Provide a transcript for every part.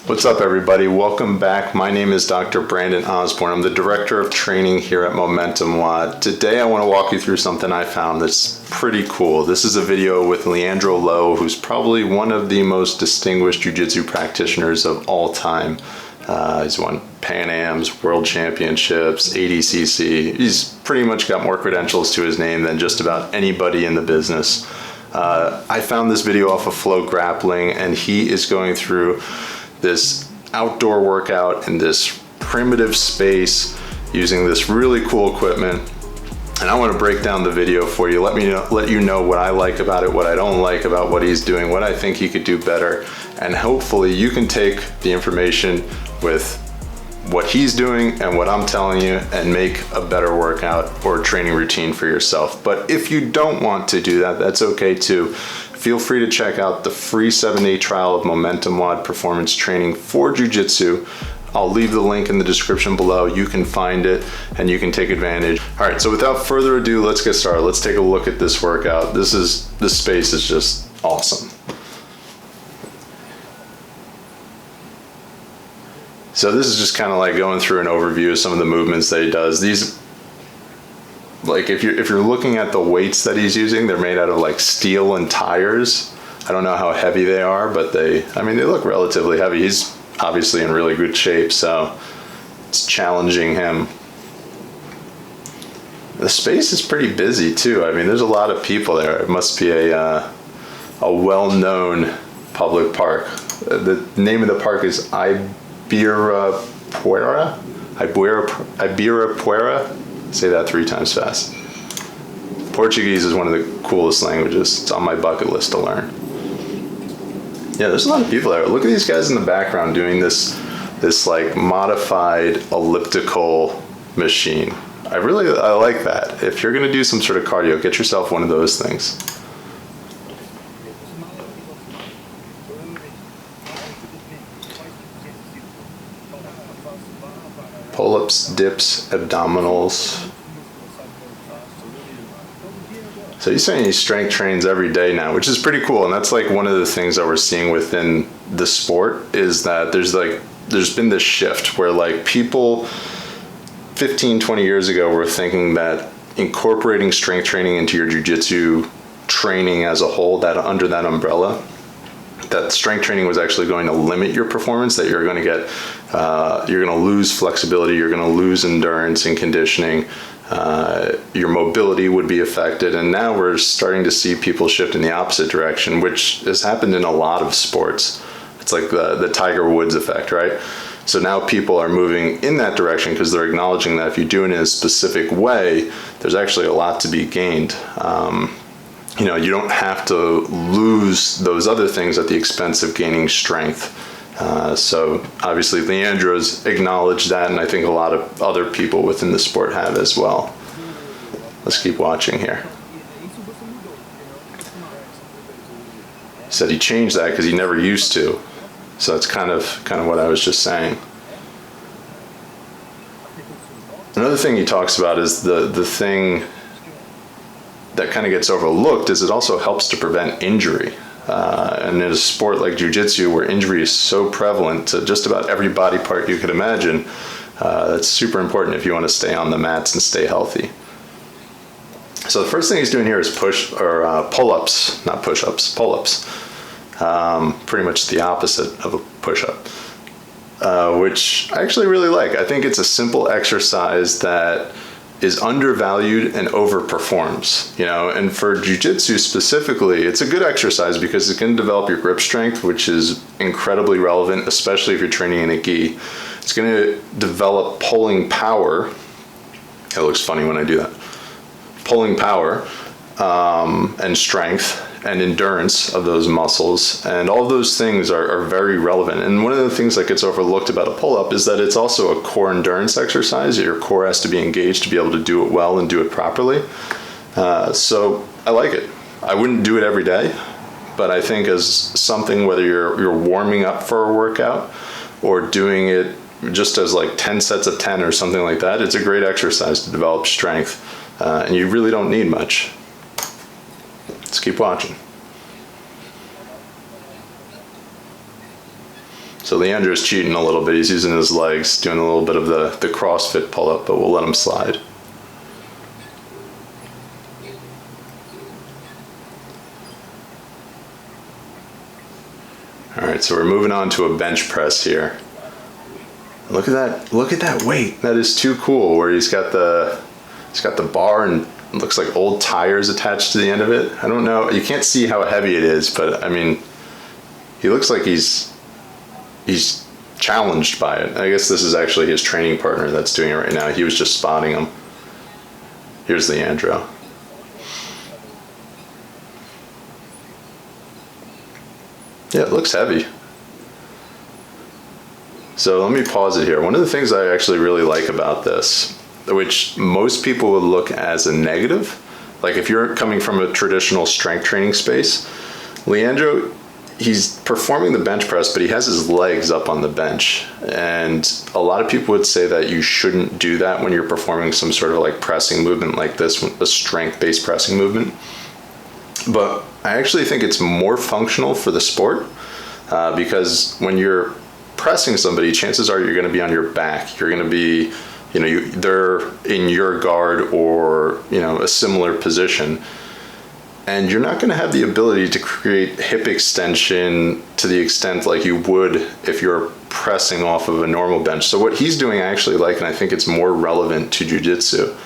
What's up, everybody? Welcome back. My name is Dr. Brandon Osborne. I'm the Director of Training here at Momentum WOD. Today I want to walk you through something I found that's pretty cool. This is a video with Leandro Lo, who's probably one of the most distinguished jiu-jitsu practitioners of all time. He's won Pan Ams, World Championships, ADCC. He's pretty much got more credentials to his name than just about anybody in the business. I found this video off of Flow Grappling, and he is going through this outdoor workout in this primitive space using this really cool equipment. And I want to break down the video for you, let you know what I like about it, what I don't like about what he's doing, what I think he could do better, and hopefully you can take the information with what he's doing and what I'm telling you and make a better workout or training routine for yourself. But if you don't want to do that, that's okay too. Feel free to check out the free 7-day trial of Momentum WOD Performance Training for Jiu-Jitsu. I'll leave the link in the description below. You can find it and you can take advantage. All right, so without further ado, let's get started. Let's take a look at this workout. This space is just awesome. So this is just kind of like going through an overview of some of the movements that he does. These, like if you're looking at the weights that he's using, they're made out of like steel and tires. I don't know how heavy they are, but they look relatively heavy. He's obviously in really good shape, so it's challenging him. The space is pretty busy too. I mean, there's a lot of people there. It must be a well-known public park. The name of the park is Ibirapuera. Say that 3 times fast. Portuguese is one of the coolest languages. It's on my bucket list to learn. Yeah, there's a lot of people there. Look at these guys in the background doing this like modified elliptical machine. I like that. If you're gonna do some sort of cardio, get yourself one of those things. Pull-ups, dips, abdominals. So he's saying he strength trains every day now, which is pretty cool. And that's like one of the things that we're seeing within the sport is that there's been this shift where like people 15, 20 years ago were thinking that incorporating strength training into your jiu-jitsu training as a whole, that under that umbrella, that strength training was actually going to limit your performance, that you're going to get, you're going to lose flexibility, you're going to lose endurance and conditioning, your mobility would be affected. And now we're starting to see people shift in the opposite direction, which has happened in a lot of sports. It's like the Tiger Woods effect, right? So now people are moving in that direction because they're acknowledging that if you do it in a specific way, there's actually a lot to be gained. You know, you don't have to lose those other things at the expense of gaining strength. So obviously Leandro's acknowledged that, and I think a lot of other people within the sport have as well. Let's keep watching here. He said he changed that because he never used to. So that's kind of what I was just saying. Another thing he talks about is the thing that kind of gets overlooked is it also helps to prevent injury. And in a sport like jiu-jitsu where injury is so prevalent to just about every body part you could imagine, that's super important if you want to stay on the mats and stay healthy. So the first thing he's doing here is pull-ups, not push-ups, pull-ups. Pretty much the opposite of a push-up, which I actually really like. I think it's a simple exercise that is undervalued and overperforms, you know, and for jiu-jitsu specifically, it's a good exercise because it can develop your grip strength, which is incredibly relevant, especially if you're training in a gi. It's going to develop pulling power. It looks funny when I do that. Pulling power and strength and endurance of those muscles, and all of those things are very relevant. And one of the things that gets overlooked about a pull-up is that it's also a core endurance exercise. Your core has to be engaged to be able to do it well and do it properly. So I like it. I wouldn't do it every day, but I think as something, whether you're warming up for a workout or doing it just as like 10 sets of 10 or something like that, it's a great exercise to develop strength, and you really don't need much. Let's keep watching. So Leandro's cheating a little bit. He's using his legs, doing a little bit of the CrossFit pull-up, but we'll let him slide. All right, so we're moving on to a bench press here. Look at that weight. That is too cool, where he's got the bar and it looks like old tires attached to the end of it. I don't know, you can't see how heavy it is, but I mean, he looks like he's challenged by it. I guess this is actually his training partner that's doing it right now. He was just spotting him. Here's Leandro. Yeah, it looks heavy. So let me pause it here. One of the things I actually really like about this, which most people would look as a negative, like if you're coming from a traditional strength training space, Leandro, he's performing the bench press, but he has his legs up on the bench. And a lot of people would say that you shouldn't do that when you're performing some sort of like pressing movement like this, a strength-based pressing movement. But I actually think it's more functional for the sport because when you're pressing somebody, chances are you're going to be on your back. You're going to be, they're in your guard or, a similar position. And you're not going to have the ability to create hip extension to the extent like you would if you're pressing off of a normal bench. So what he's doing I actually like, and I think it's more relevant to jiu-jitsu.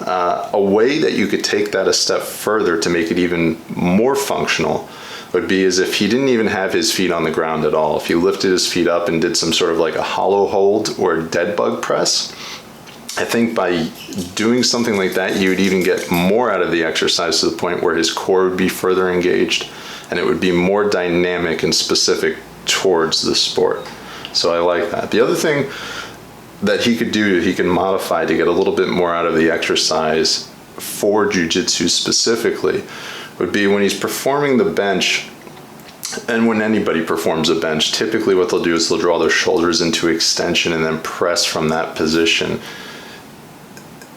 A way that you could take that a step further to make it even more functional would be as if he didn't even have his feet on the ground at all. If he lifted his feet up and did some sort of like a hollow hold or a dead bug press, I think by doing something like that, you would even get more out of the exercise to the point where his core would be further engaged and it would be more dynamic and specific towards the sport. So I like that. The other thing that he could do, he can modify to get a little bit more out of the exercise for jiu-jitsu specifically, would be when he's performing the bench, and when anybody performs a bench, typically what they'll do is they'll draw their shoulders into extension and then press from that position.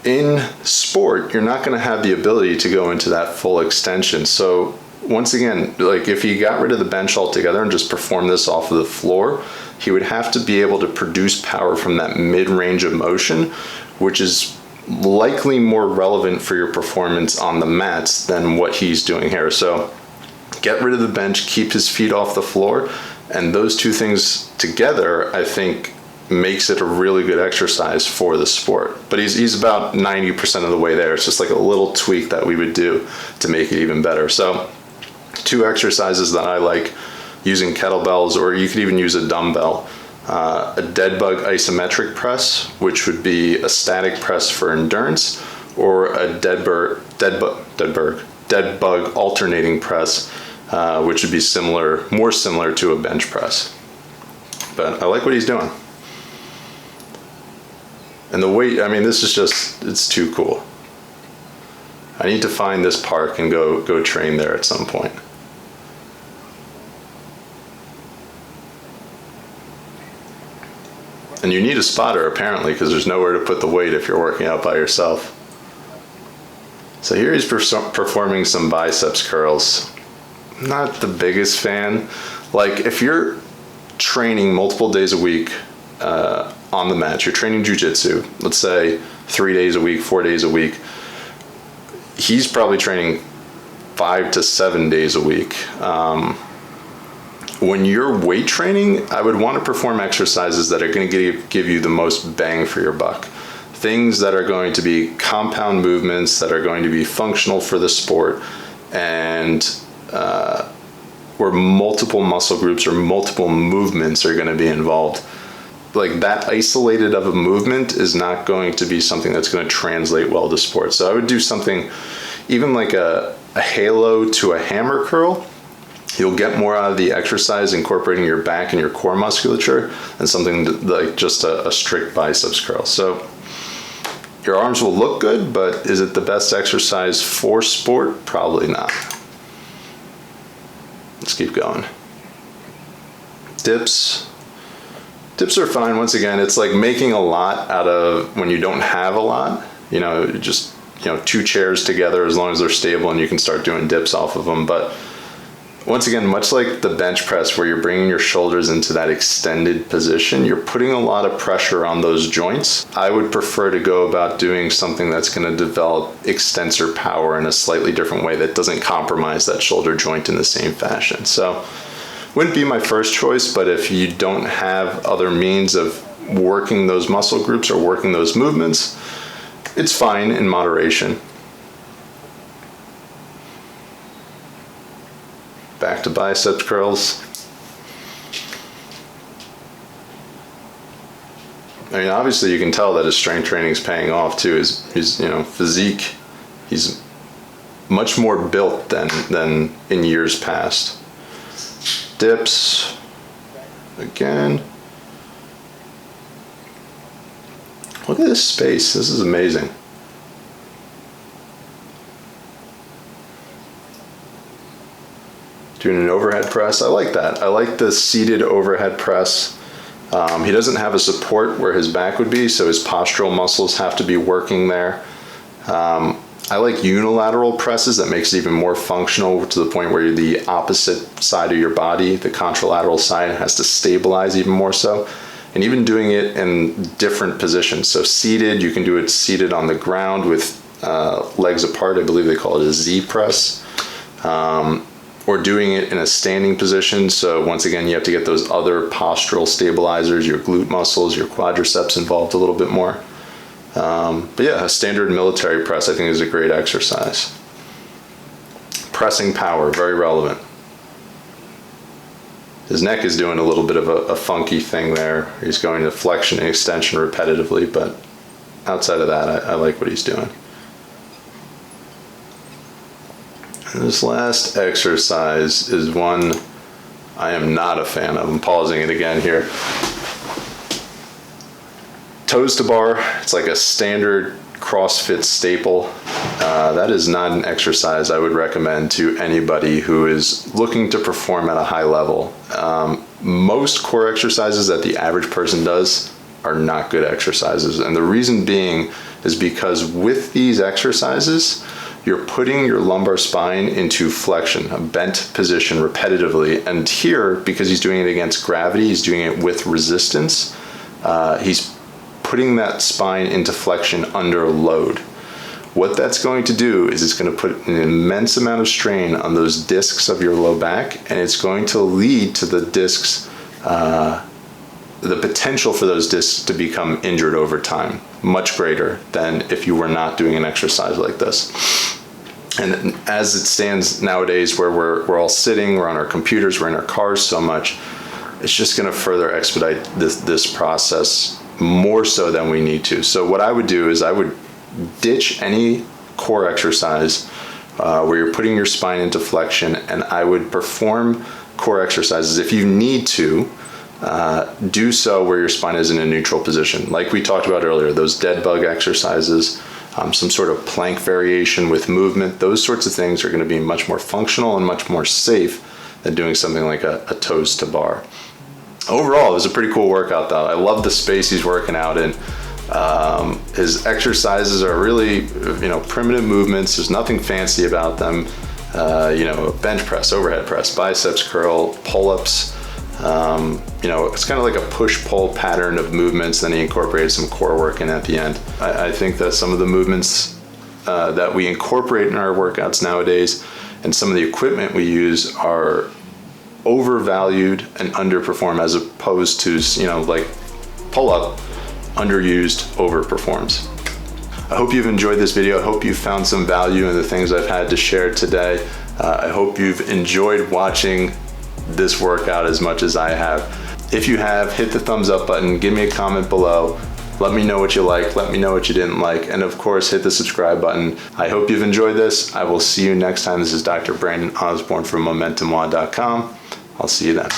In sport, you're not going to have the ability to go into that full extension. So once again, like if he got rid of the bench altogether and just performed this off of the floor, he would have to be able to produce power from that mid-range of motion, which is likely more relevant for your performance on the mats than what he's doing here. So get rid of the bench, keep his feet off the floor, and those two things together, I think, makes it a really good exercise for the sport. But he's about 90% of the way there. It's just like a little tweak that we would do to make it even better. So two exercises that I like using kettlebells, or you could even use a dumbbell. A dead bug isometric press, which would be a static press for endurance, or a dead bug alternating press, which would be more similar to a bench press. But I like what he's doing. And the weight, I mean, this is just, it's too cool. I need to find this park and go train there at some point. And you need a spotter apparently, because there's nowhere to put the weight if you're working out by yourself. So here he's performing some biceps curls. Not the biggest fan. Like if you're training multiple days a week on the mat, you're training jiu-jitsu, let's say 3 days a week, 4 days a week, he's probably training 5 to 7 days a week. When you're weight training, I would want to perform exercises that are going to give you the most bang for your buck. Things that are going to be compound movements, that are going to be functional for the sport, and where multiple muscle groups or multiple movements are going to be involved. Like that isolated of a movement is not going to be something that's going to translate well to sports. So I would do something even like a halo to a hammer curl. You'll get more out of the exercise incorporating your back and your core musculature than something like just a strict biceps curl. So your arms will look good, but is it the best exercise for sport? Probably not. Let's keep going. Dips. Dips are fine. Once again, it's like making a lot out of when you don't have a lot. Just 2 chairs together, as long as they're stable and you can start doing dips off of them. But once again, much like the bench press where you're bringing your shoulders into that extended position, you're putting a lot of pressure on those joints. I would prefer to go about doing something that's going to develop extensor power in a slightly different way that doesn't compromise that shoulder joint in the same fashion. So wouldn't be my first choice, but if you don't have other means of working those muscle groups or working those movements, it's fine in moderation. Back to biceps curls. I mean, obviously you can tell that his strength training is paying off too. His physique, he's much more built than in years past. Dips, again. Look at this space, this is amazing. Doing an overhead press, I like that. I like the seated overhead press. He doesn't have a support where his back would be, so his postural muscles have to be working there. I like unilateral presses. That makes it even more functional to the point where the opposite side of your body, the contralateral side, has to stabilize even more so. And even doing it in different positions. So seated, you can do it seated on the ground with legs apart. I believe they call it a Z press. Or doing it in a standing position. So once again, you have to get those other postural stabilizers, your glute muscles, your quadriceps involved a little bit more. But yeah, a standard military press I think is a great exercise. Pressing power, very relevant. His neck is doing a little bit of a funky thing there. He's going to flexion and extension repetitively, but outside of that, I like what he's doing. This last exercise is one I am not a fan of. I'm pausing it again here. Toes to bar, it's like a standard CrossFit staple. That is not an exercise I would recommend to anybody who is looking to perform at a high level. Most core exercises that the average person does are not good exercises. And the reason being is because with these exercises, you're putting your lumbar spine into flexion, a bent position repetitively. And here, because he's doing it against gravity, he's doing it with resistance, he's putting that spine into flexion under load. What that's going to do is it's going to put an immense amount of strain on those discs of your low back, and it's going to lead to the discs, the potential for those discs to become injured over time, much greater than if you were not doing an exercise like this. And as it stands nowadays where we're all sitting, we're on our computers, we're in our cars so much, it's just going to further expedite this process more so than we need to. So what I would do is I would ditch any core exercise where you're putting your spine into flexion, and I would perform core exercises if you need to do so where your spine is in a neutral position. Like we talked about earlier, those dead bug exercises, some sort of plank variation with movement, those sorts of things are going to be much more functional and much more safe than doing something like a toes to bar. Overall, it was a pretty cool workout though. I love the space he's working out in. His exercises are really, primitive movements. There's nothing fancy about them. Bench press, overhead press, biceps curl, pull-ups. It's kind of like a push-pull pattern of movements. Then he incorporated some core work in at the end. I think that some of the movements that we incorporate in our workouts nowadays and some of the equipment we use are overvalued and underperform, as opposed to, like pull-up, underused, overperforms. I hope you've enjoyed this video. I hope you found some value in the things I've had to share today. I hope you've enjoyed watching this workout as much as I have. If you have, hit the thumbs up button, give me a comment below, let me know what you liked, let me know what you didn't like, and of course hit the subscribe button. I hope you've enjoyed this. I will see you next time. This is Dr. Brandon Osborne from MomentumWOD.com. I'll see you then.